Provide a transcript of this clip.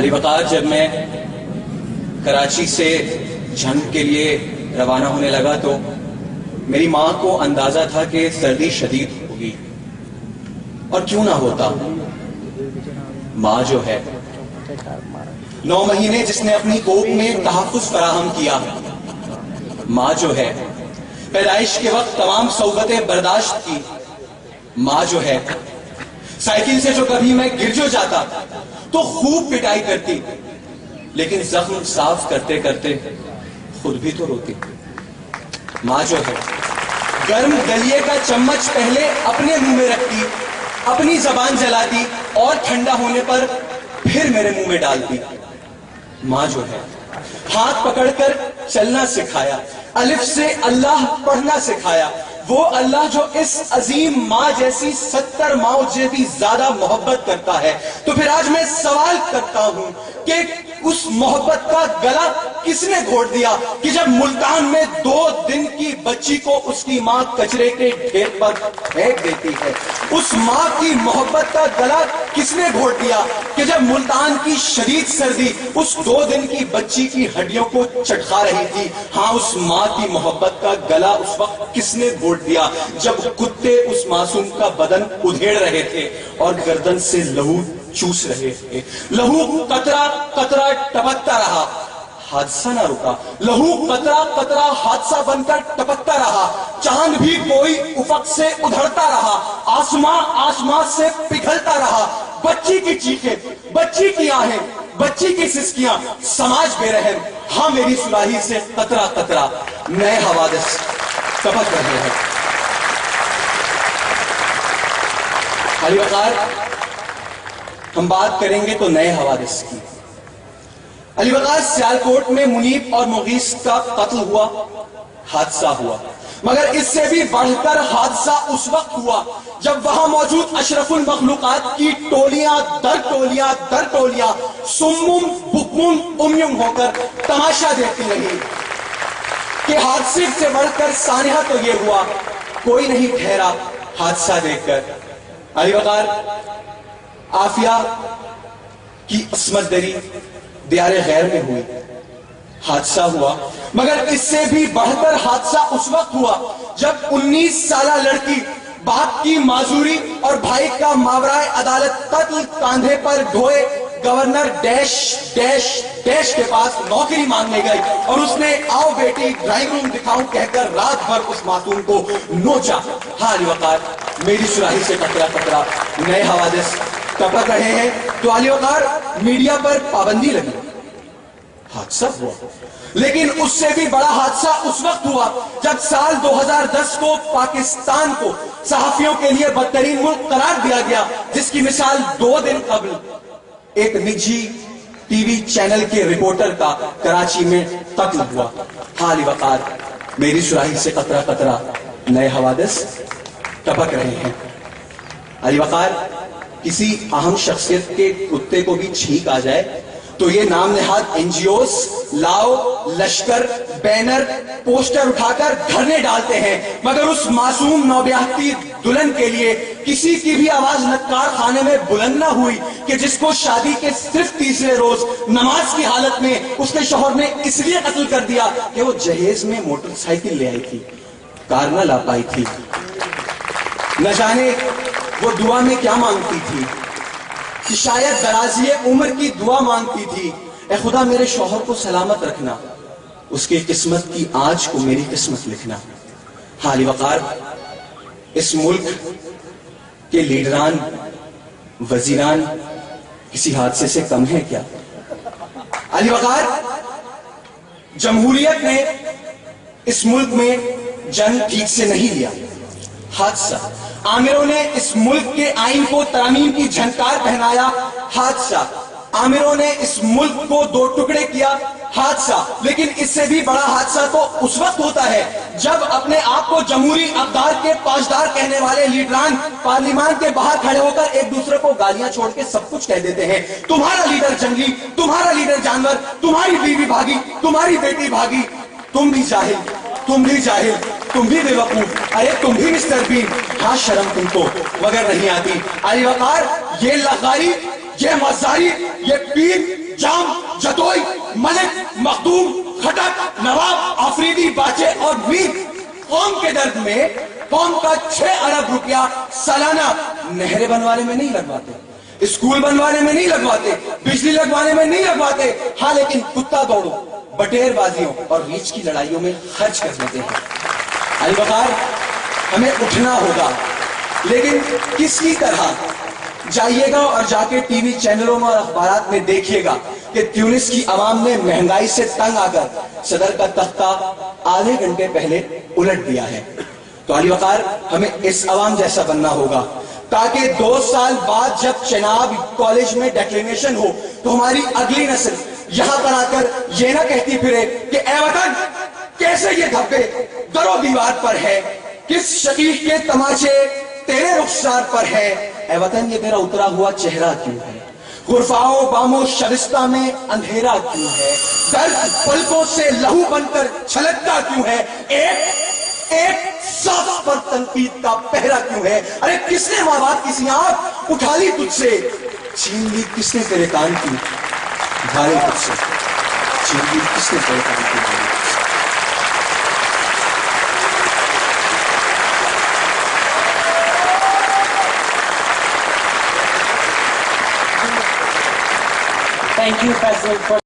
علی وقار، جب میں کراچی سے جنگ کے لیے روانہ ہونے لگا تو میری ماں کو اندازہ تھا کہ سردی شدید ہوگی، اور کیوں نہ ہوتا، ماں جو ہے 9 مہینے جس نے اپنی کوکھ میں تحفظ فراہم کیا، ماں جو ہے پیدائش کے وقت تمام صعوبتیں برداشت کی، ماں جو ہے سائیکل سے جو کبھی میں گر جو جاتا تو خوب پٹائی کرتی، لیکن زخم صاف کرتے کرتے خود بھی تو روتی، ماں جو ہے گرم دلیے کا چمچ پہلے اپنے منہ میں رکھتی، اپنی زبان جلاتی اور ٹھنڈا ہونے پر پھر میرے منہ میں ڈالتی، ماں جو ہے ہاتھ پکڑ کر چلنا سکھایا، الف سے اللہ پڑھنا سکھایا، وہ اللہ جو اس عظیم ماں جیسی 70 ماؤں سے بھی زیادہ محبت کرتا ہے۔ تو پھر آج میں سوال کرتا ہوں کہ اس محبت کا گلا کس نے گھونٹ دیا کہ جب ملتان میں 2 دن کی بچی کو اس کی ماں کچرے کے ڈھیر پر پھینک دیتی ہے؟ اس ماں کی محبت کا گلا کس نے گھونٹ دیا کہ جب ملتان کی شدید سردی اس 2 دن کی بچی کی ہڈیوں کو چٹکا رہی تھی؟ ہاں، اس ماں کی محبت کا گلا اس وقت کس نے گھونٹ دیا جب کتے اس معصوم کا بدن ادھیڑ رہے تھے اور گردن سے لہو چوس رہے تھے؟ لہو قطرہ قطرہ ٹپکتا رہا، حادثہ نہ رکا، لہو قطرہ قطرہ حادثہ بن کر ٹپکتا رہا، چاند بھی کوئی افق سے ادھڑتا رہا، آسمان سے پگھلتا رہا، بچی کی چیخیں، بچی کی آہیں، بچی کی سسکیاں، سماج بے رحم، ہاں میری سراہی سے قطرہ قطرہ نئے حوادث ٹپک رہے ہیں۔ علی وقار، ہم بات کریں گے تو نئے حوادث کی۔ علی وقار، سیالکوٹ میں منیب اور مغیث کا قتل ہوا، حادثہ ہوا، مگر اس سے بھی بڑھ کر حادثہ اس وقت ہوا جب وہاں موجود اشرف المخلوقات کی ٹولیاں در ٹولیاں در ٹولیاں سمم بکم امیم ہو کر تماشا دیتی رہی کہ حادثے سے بڑھ کر سانحہ تو یہ ہوا، کوئی نہیں ٹھہرا حادثہ دیکھ کر۔ علی وقار، عافیہ کی عصمت دری دیار غیر میں ہوئی، حادثہ ہوا، مگر اس سے بھی بڑھ کر حادثہ اس وقت ہوا جب 19 سالہ لڑکی باپ کی معذوری اور بھائی کا ماورائے عدالت قتل کاندھے پر ڈھوئے گورنر ڈیش ڈیش ڈیش کے پاس نوکری مانگنے گئی اور اس نے آؤ بیٹی ڈرائنگ روم دکھاؤں کہہ کر رات بھر اس معصوم کو نوچا۔ ہاں علی وقار، میری سراہی سے قطرہ قطرہ نئے حوادث ٹپک رہے ہیں۔ تو علی وقار، میڈیا پر پابندی لگی، حادثہ ہوا، لیکن اس سے بھی بڑا حادثہ اس وقت ہوا جب سال 2010 کو پاکستان کو صحافیوں کے لیے بدترین ملک قرار دیا گیا، جس کی مثال 2 دن قبل ایک نجی ٹی وی چینل کے رپورٹر کا کراچی میں قتل ہوا۔ ہاں علی وقار، میری سراہی سے قطرہ قطرہ نئے حوادث ٹپک رہے ہیں۔ علی وقار، کسی اہم شخصیت کے کتے کو بھی چھینک آ جائے تو یہ نام نہاد NGOs لاؤ لشکر بینر پوسٹر اٹھا کر دھرنے ڈالتے ہیں، مگر اس معصوم نوبیاہتی دلہن کے لیے کسی کی بھی آواز نکار خانے میں بلند نہ ہوئی کہ جس کو شادی کے صرف 30ویں روز نماز کی حالت میں اس کے شوہر نے اس لیے قتل کر دیا کہ وہ جہیز میں موٹر سائیکل لے آئی تھی، کار نہ لا پائی تھی۔ نہ جانے وہ دعا میں کیا مانگتی تھی، کہ شاید درازی عمر کی دعا مانگتی تھی، اے خدا میرے شوہر کو سلامت رکھنا، اس کی قسمت کی آج کو میری قسمت لکھنا۔ ہاں علی وقار، اس ملک کے لیڈران وزیران کسی حادثے سے کم ہے کیا؟ علی وقار، جمہوریت نے اس ملک میں جنگ ٹھیک سے نہیں لیا، حادثہ۔ عامروں نے اس ملک کے آئین کو ترامیم کی جھنکار پہنایا، حادثہ۔ عامروں نے اس ملک کو 2 ٹکڑے کیا، حادثہ۔ لیکن اس سے بھی بڑا حادثہ تو اس وقت ہوتا ہے جب اپنے آپ کو جمہوری اقدار کے پاسدار کہنے والے لیڈران پارلیمان کے باہر کھڑے ہو کر ایک دوسرے کو گالیاں چھوڑ کے سب کچھ کہہ دیتے ہیں، تمہارا لیڈر جنگلی، تمہارا لیڈر جانور، تمہاری بیوی بھاگی، تمہاری بیٹی بھاگی، تم بھی جاہل، تم بھی جاہل، تم بھی بے وقوف، ارے تم بھی مسٹر بین، ہاں شرم تم کو مگر نہیں آتی۔ علی وقار، یہ لغاری یہ مزاری، یہ پیر، جام، جدوئی، ملک، مخدوم، کھٹک، نواب، آفریدی، باچے اور میر قوم کے درد میں قوم کا 6 ارب روپیہ سالانہ نہریں بنوانے میں نہیں لگواتے، اسکول بنوانے میں نہیں لگواتے، بجلی لگوانے میں نہیں لگواتے، ہاں لیکن کتا دوڑوں، بٹیر بازیوں اور ریچھ کی لڑائیوں میں خرچ کر دیتے ہیں۔ علی وقار، ہمیں اٹھنا ہوگا، لیکن کسی طرح جائیے گا اور جا کے ٹی وی چینلوں میں اور اخبارات میں دیکھیے گا کہ تیونس کی عوام نے مہنگائی سے تنگ آ کر صدر کا تختہ آدھے گھنٹے پہلے الٹ دیا ہے۔ تو علی وقار، ہمیں اس عوام جیسا بننا ہوگا تاکہ 2 سال بعد جب چناب کالج میں ڈیکلینیشن ہو تو ہماری اگلی نسل یہاں پر آ کر یہ نہ کہتی پھرے کہ اے وطن، کیسے یہ دھبے در و دیوار پر ہے، کس شقیق کے تماچے تیرے رخسار پر ہے، اے وطن یہ تیرا اترا ہوا چہرہ کیوں ہے، غرفاؤ بامو شبستہ میں اندھیرا کیوں ہے، درد پلکوں سے لہو بن کر چھلکتا کیوں ہے، ایک ساتھ پر تنقید کا پہرا کیوں ہے، ارے کس نے ماں باپ کسی آنکھ اٹھا لی تجھ سے، چھین لی کس نے تیرے کان کی بھارے تجھ سے، چھین لی کس نے تیرے کان کی بھارے تجھ سے۔ Thank you, President.